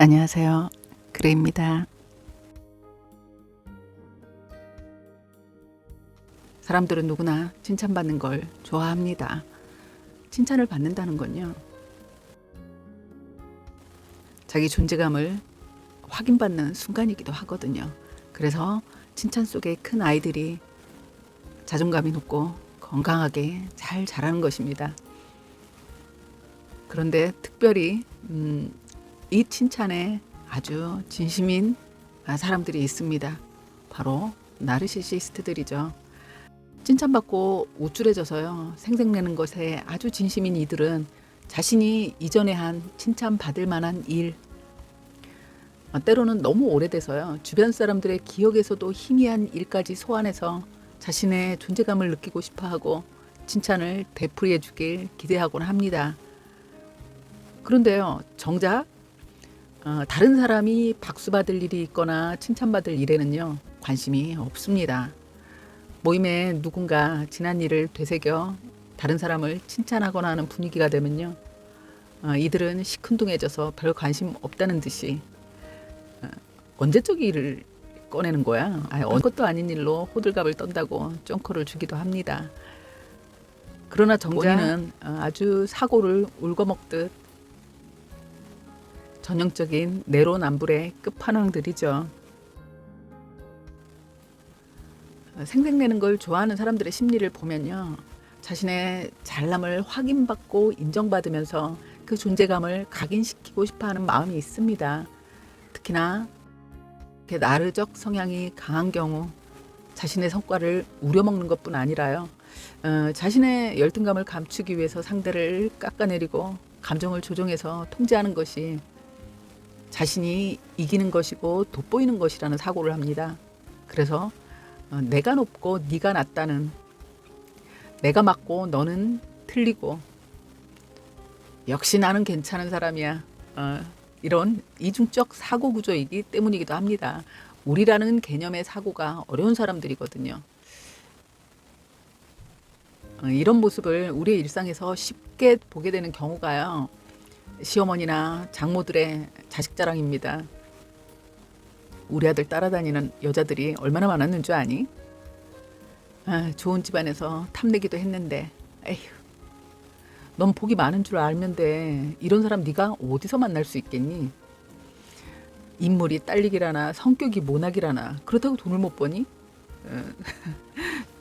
안녕하세요. 그레입니다. 사람들은 누구나 칭찬받는 걸 좋아합니다. 칭찬을 받는다는 건요, 자기 존재감을 확인받는 순간이기도 하거든요. 그래서 칭찬 속에 큰 아이들이 자존감이 높고 건강하게 잘 자라는 것입니다. 그런데 특별히 이 칭찬에 아주 진심인 사람들이 있습니다. 바로 나르시시스트들이죠. 칭찬받고 우쭐해져서요, 생색내는 것에 아주 진심인 이들은 자신이 이전에 한 칭찬받을 만한 일, 때로는 너무 오래돼서요, 주변 사람들의 기억에서도 희미한 일까지 소환해서 자신의 존재감을 느끼고 싶어하고 칭찬을 되풀이해 주길 기대하곤 합니다. 그런데요, 정작 다른 사람이 박수 받을 일이 있거나 칭찬받을 일에는요, 관심이 없습니다. 모임에 누군가 지난 일을 되새겨 다른 사람을 칭찬하거나 하는 분위기가 되면요, 이들은 시큰둥해져서 별 관심 없다는 듯이 언제적 일을 꺼내는 거야. 아무것도 아닌 일로 호들갑을 떤다고 쫑커를 주기도 합니다. 그러나 정작 아주 사고를 울거먹듯 전형적인 내로남불의 끝판왕들이죠. 생색내는 걸 좋아하는 사람들의 심리를 보면요, 자신의 잘남을 확인받고 인정받으면서 그 존재감을 각인시키고 싶어하는 마음이 있습니다. 특히나 나르적 성향이 강한 경우 자신의 성과를 우려먹는 것뿐 아니라요, 자신의 열등감을 감추기 위해서 상대를 깎아내리고 감정을 조종해서 통제하는 것이 자신이 이기는 것이고 돋보이는 것이라는 사고를 합니다. 그래서 내가 높고 네가 낮다는, 내가 맞고 너는 틀리고 역시 나는 괜찮은 사람이야, 이런 이중적 사고 구조이기 때문이기도 합니다. 우리라는 개념의 사고가 어려운 사람들이거든요. 이런 모습을 우리의 일상에서 쉽게 보게 되는 경우가요, 시어머니나 장모들의 자식 자랑입니다. 우리 아들 따라다니는 여자들이 얼마나 많았는 줄 아니? 좋은 집안에서 탐내기도 했는데, 에휴, 넌 복이 많은 줄 알면 돼. 이런 사람 네가 어디서 만날 수 있겠니? 인물이 딸리기라나 성격이 모나기라나 그렇다고 돈을 못 버니?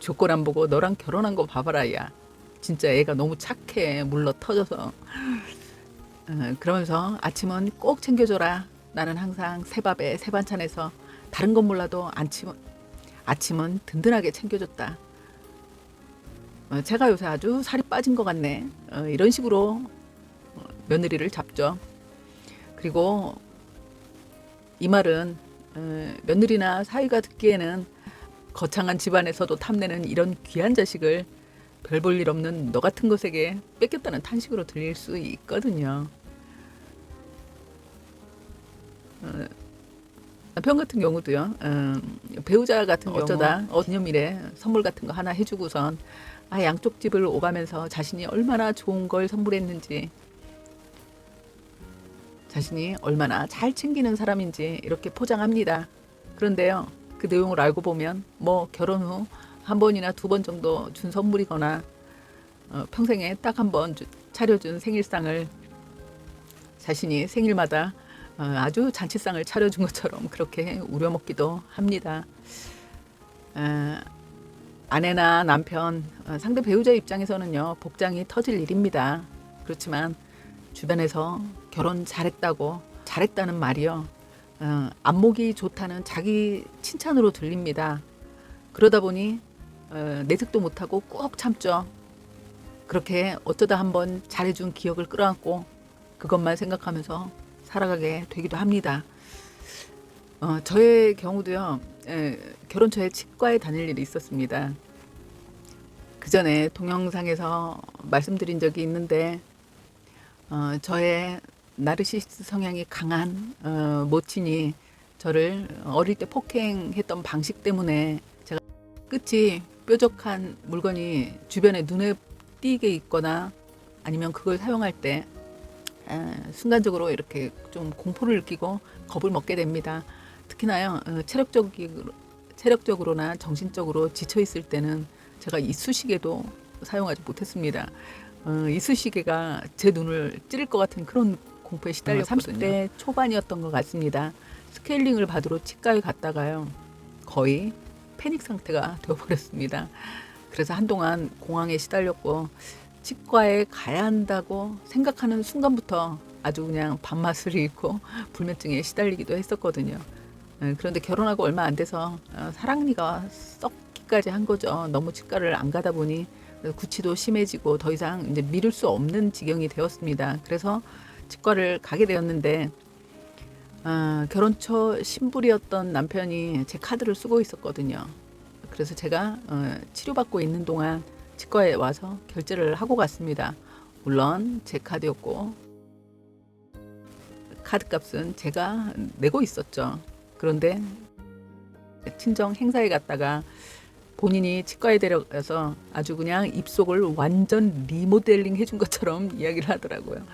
조건 안 보고 너랑 결혼한 거 봐봐라 야. 진짜 애가 너무 착해, 물러 터져서. 그러면서 아침은 꼭 챙겨줘라. 나는 항상 새밥에 새반찬에서 다른 건 몰라도 아침은 든든하게 챙겨줬다. 제가 요새 아주 살이 빠진 것 같네. 이런 식으로 며느리를 잡죠. 그리고 이 말은 며느리나 사위가 듣기에는 거창한 집안에서도 탐내는 이런 귀한 자식을 별 볼 일 없는 너 같은 것에게 뺏겼다는 탄식으로 들릴 수 있거든요. 남편 같은 경우도요, 배우자 같은 경우 어쩌다 기념일에 선물 같은 거 하나 해주고선 양쪽 집을 오가면서 자신이 얼마나 좋은 걸 선물했는지, 자신이 얼마나 잘 챙기는 사람인지 이렇게 포장합니다. 그런데요, 그 내용을 알고 보면 뭐 결혼 후 한 번이나 두 번 정도 준 선물이거나 평생에 딱 한 번 차려준 생일상을 자신이 생일마다 아주 잔치상을 차려준 것처럼 그렇게 우려먹기도 합니다. 아내나 남편, 상대 배우자 입장에서는요, 복장이 터질 일입니다. 그렇지만 주변에서 결혼 잘했다는 말이요, 안목이 좋다는 자기 칭찬으로 들립니다. 그러다 보니 내색도 못하고 꾹 참죠. 그렇게 어쩌다 한번 잘해준 기억을 끌어안고 그것만 생각하면서 살아가게 되기도 합니다. 저의 경우도요, 결혼 초에 치과에 다닐 일이 있었습니다. 그 전에 동영상에서 말씀드린 적이 있는데, 저의 나르시시스트 성향이 강한 모친이 저를 어릴 때 폭행했던 방식 때문에 제가 끝이 뾰족한 물건이 주변에 눈에 띄게 있거나 아니면 그걸 사용할 때 순간적으로 이렇게 좀 공포를 느끼고 겁을 먹게 됩니다. 특히나요, 체력적으로나 정신적으로 지쳐 있을 때는 제가 이쑤시개도 사용하지 못했습니다. 이쑤시개가 제 눈을 찌를 것 같은 그런 공포에 시달렸거든요. 30대 초반이었던 것 같습니다. 스케일링을 받으러 치과에 갔다가요, 거의 패닉 상태가 되어버렸습니다. 그래서 한동안 공황에 시달렸고, 치과에 가야 한다고 생각하는 순간부터 아주 그냥 밥맛을 잃고 불면증에 시달리기도 했었거든요. 그런데 결혼하고 얼마 안 돼서 사랑니가 썩기까지 한 거죠. 너무 치과를 안 가다 보니 구취도 심해지고 더 이상 이제 미룰 수 없는 지경이 되었습니다. 그래서 치과를 가게 되었는데, 결혼 초 신불이었던 남편이 제 카드를 쓰고 있었거든요. 그래서 제가 치료받고 있는 동안 치과에 와서 결제를 하고 갔습니다. 물론 제 카드였고 카드값은 제가 내고 있었죠. 그런데 친정 행사에 갔다가 본인이 치과에 데려가서 아주 그냥 입속을 완전 리모델링 해준 것처럼 이야기를 하더라고요.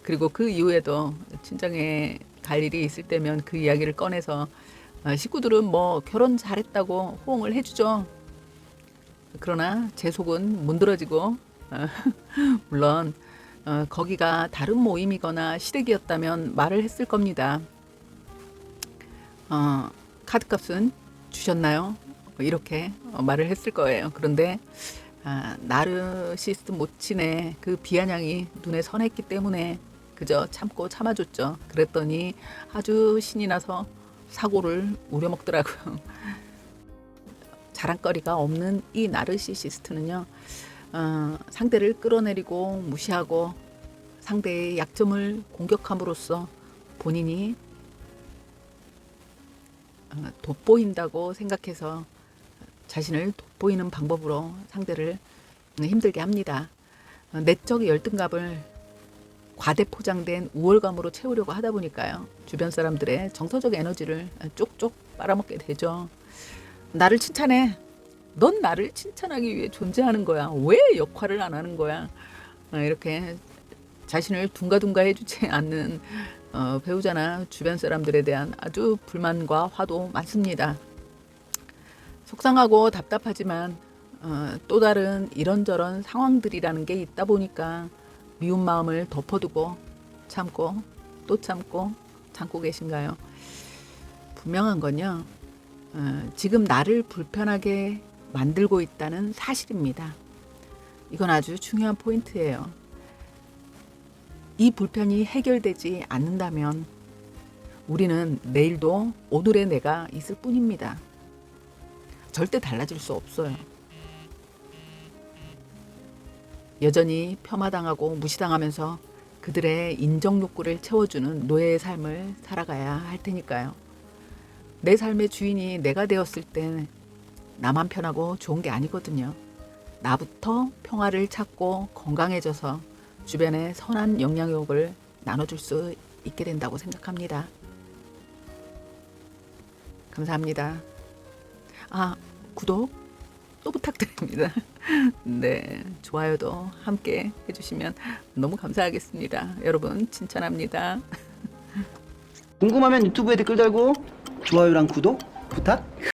그리고 그 이후에도 친정에 갈 일이 있을 때면 그 이야기를 꺼내서 식구들은 뭐 결혼 잘했다고 호응을 해주죠. 그러나 제 속은 문드러지고, 물론 거기가 다른 모임이거나 시댁이었다면 말을 했을 겁니다. 카드값은 주셨나요? 이렇게 말을 했을 거예요. 그런데 나르시스트 모친의 그 비아냥이 눈에 선했기 때문에 그저 참고 참아줬죠. 그랬더니 아주 신이 나서 사고를 우려먹더라고요. 자랑거리가 없는 이 나르시시스트는요, 상대를 끌어내리고 무시하고 상대의 약점을 공격함으로써 본인이 돋보인다고 생각해서 자신을 돋보이는 방법으로 상대를 힘들게 합니다. 내적 열등감을 과대 포장된 우월감으로 채우려고 하다 보니까요, 주변 사람들의 정서적 에너지를 쪽쪽 빨아먹게 되죠. 나를 칭찬해. 넌 나를 칭찬하기 위해 존재하는 거야. 왜 역할을 안 하는 거야? 이렇게 자신을 둥가둥가 해주지 않는 배우자나 주변 사람들에 대한 아주 불만과 화도 많습니다. 속상하고 답답하지만 또 다른 이런저런 상황들이라는 게 있다 보니까 미운 마음을 덮어두고 참고 또 참고 계신가요? 분명한 건요, 지금 나를 불편하게 만들고 있다는 사실입니다. 이건 아주 중요한 포인트예요. 이 불편이 해결되지 않는다면 우리는 내일도 오늘의 내가 있을 뿐입니다. 절대 달라질 수 없어요. 여전히 폄하당하고 무시당하면서 그들의 인정 욕구를 채워주는 노예의 삶을 살아가야 할 테니까요. 내 삶의 주인이 내가 되었을 땐 나만 편하고 좋은 게 아니거든요. 나부터 평화를 찾고 건강해져서 주변에 선한 영향력을 나눠줄 수 있게 된다고 생각합니다. 감사합니다. 구독 또 부탁드립니다. 네, 좋아요도 함께 해주시면 너무 감사하겠습니다. 여러분 칭찬합니다. 궁금하면 유튜브에 댓글 달고 좋아요랑 구독 부탁